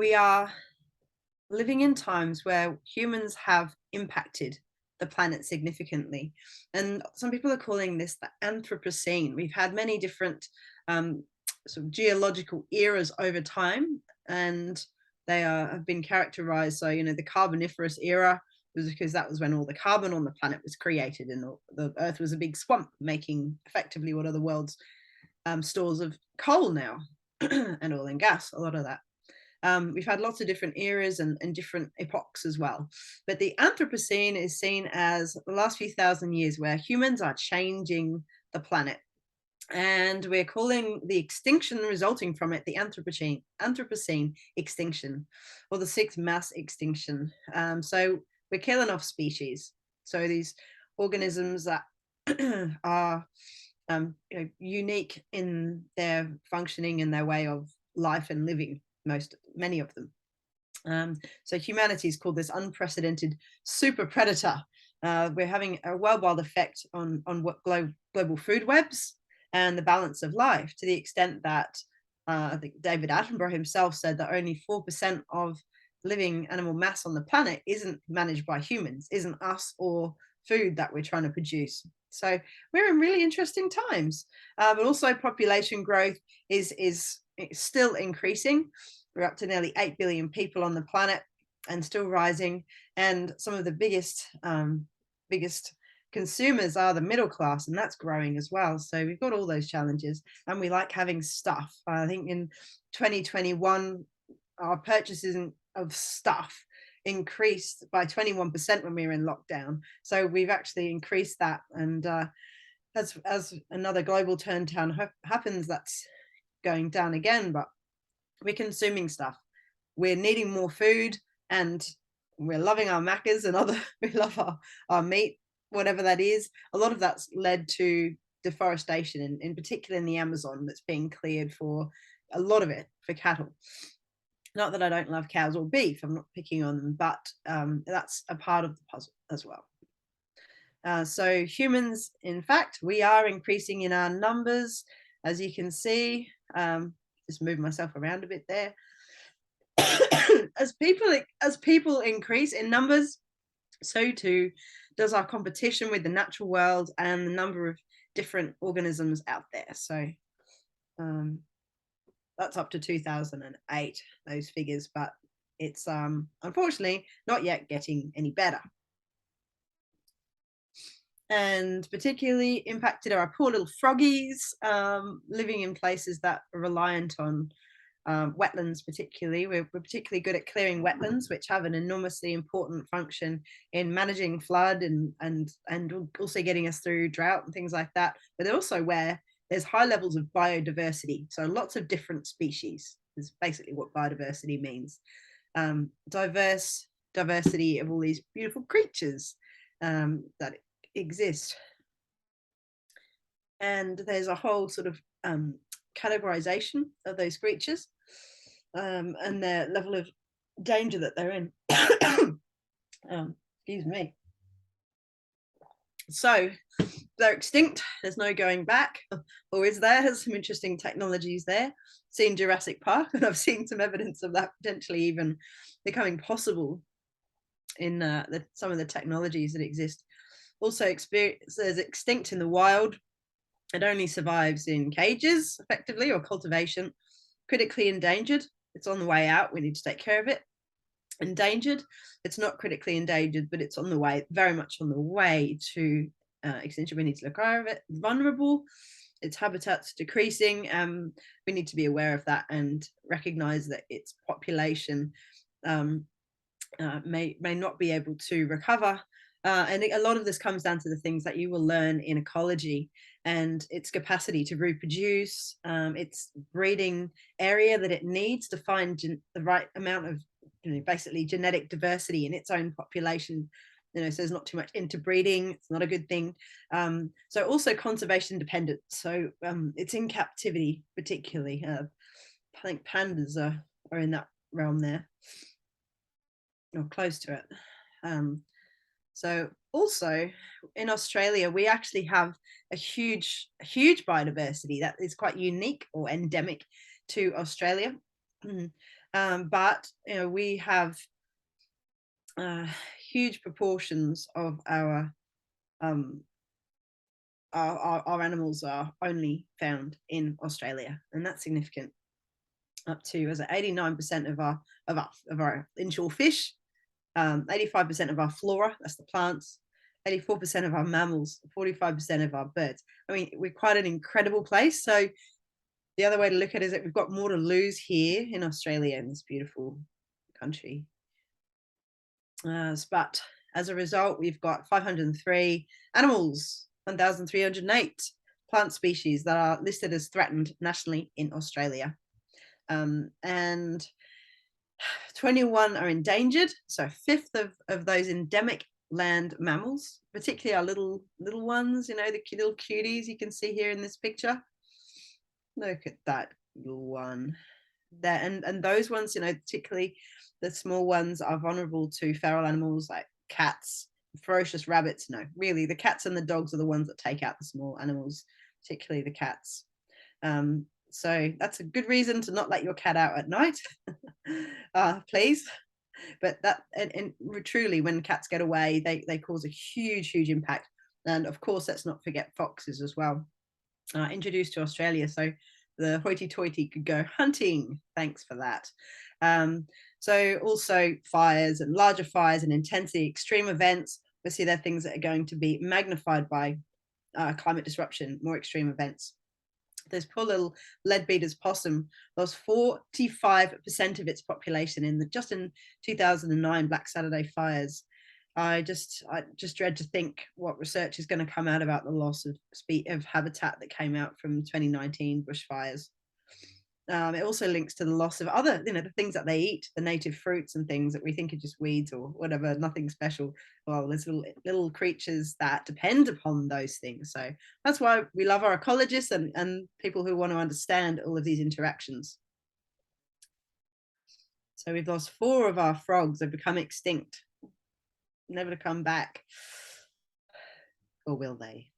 we are living in times where humans have impacted the planet significantly. And some people are calling this the Anthropocene. We've had many different um, sort of geological eras over time, and have been characterized. So, the Carboniferous era was because that was when all the carbon on the planet was created, and the Earth was a big swamp, making effectively what are the world's stores of coal now and oil and gas, a lot of that. We've had lots of different eras and different epochs as well. But the Anthropocene is seen as the last few thousand years where humans are changing the planet. And we're calling the extinction resulting from it the Anthropocene extinction, or the sixth mass extinction. So we're killing off species. So these organisms that are unique in their functioning and their way of life and living, many of them. So humanity's called this unprecedented super predator. We're having a worldwide effect on what global food webs and the balance of life, to the extent that I think David Attenborough himself said that only 4% of living animal mass on the planet isn't managed by humans, isn't us or food that we're trying to produce. So we're in really interesting times, but also population growth is still increasing. We're up to nearly 8 billion people on the planet and still rising. And some of the biggest consumers are the middle class, and that's growing as well. So we've got all those challenges, and we like having stuff. I think in 2021, our purchases of stuff increased by 21% when we were in lockdown. So we've actually increased that. And as another global turndown happens, that's going down again. But we're consuming stuff. We're needing more food, and we're loving our macas and we love our meat, whatever that is. A lot of that's led to deforestation, in particular in the Amazon, that's being cleared for a lot of it for cattle. Not that I don't love cows or beef, I'm not picking on them, but that's a part of the puzzle as well. So humans, in fact, we are increasing in our numbers, as you can see. Just move myself around a bit there. as people increase in numbers, so too does our competition with the natural world and the number of different organisms out there. So that's up to 2008, those figures, but it's unfortunately not yet getting any better. And particularly impacted are our poor little froggies, living in places that are reliant on wetlands. Particularly, we're particularly good at clearing wetlands, which have an enormously important function in managing flood and also getting us through drought and things like that. But they're also where there's high levels of biodiversity, so lots of different species is basically what biodiversity means. Diversity of all these beautiful creatures that exist. And there's a whole sort of categorization of those creatures and their level of danger that they're in. Excuse me. So they're extinct. There's no going back. Or is there? There's some interesting technologies there. Seen Jurassic Park, and I've seen some evidence of that potentially even becoming possible in some of the technologies that exist. Also, there's extinct in the wild. It only survives in cages, effectively, or cultivation. Critically endangered. It's on the way out. We need to take care of it. Endangered. It's not critically endangered, but it's on the way, very much on the way to extinction. We need to look over it. Vulnerable. Its habitat's decreasing. We need to be aware of that and recognize that its population may not be able to recover. And a lot of this comes down to the things that you will learn in ecology and its capacity to reproduce, its breeding area that it needs to find the right amount of basically genetic diversity in its own population. So there's not too much interbreeding. It's not a good thing. So also conservation dependent. So it's in captivity, particularly. I think pandas are in that realm there, or close to it. So also in Australia, we actually have a huge biodiversity that is quite unique or endemic to Australia. Mhm. But we have uh, huge proportions of um, our animals are only found in Australia, and that's significant. Up to as 89% of our inshore fish, 85% of our flora, that's the plants, 84% of our mammals, 45% of our birds. I mean, we're quite an incredible place. So the other way to look at it is that we've got more to lose here in Australia, in this beautiful country. But as a result, we've got 503 animals, 1,308 plant species that are listed as threatened nationally in Australia. And 21 are endangered. So a fifth of those endemic land mammals, particularly our little ones, the little cuties you can see here in this picture. Look at that little one. That and those ones, particularly the small ones, are vulnerable to feral animals like cats, ferocious rabbits. No, really, the cats and the dogs are the ones that take out the small animals, particularly the cats. So that's a good reason to not let your cat out at night, please. But that and truly, when cats get away, they cause a huge impact. And of course, let's not forget foxes as well, introduced to Australia. So the hoity-toity could go hunting. Thanks for that. So also fires and larger fires and intensity, extreme events. Obviously, they're things that are going to be magnified by climate disruption, more extreme events. This poor little leadbeater's possum lost 45% of its population just in 2009 Black Saturday fires. I just dread to think what research is going to come out about the loss of habitat that came out from 2019 bushfires. It also links to the loss of other, the things that they eat, the native fruits and things that we think are just weeds or whatever, nothing special. Well, there's little creatures that depend upon those things. So that's why we love our ecologists and people who want to understand all of these interactions. So we've lost 4 of our frogs. They've become extinct, never to come back. Or will they?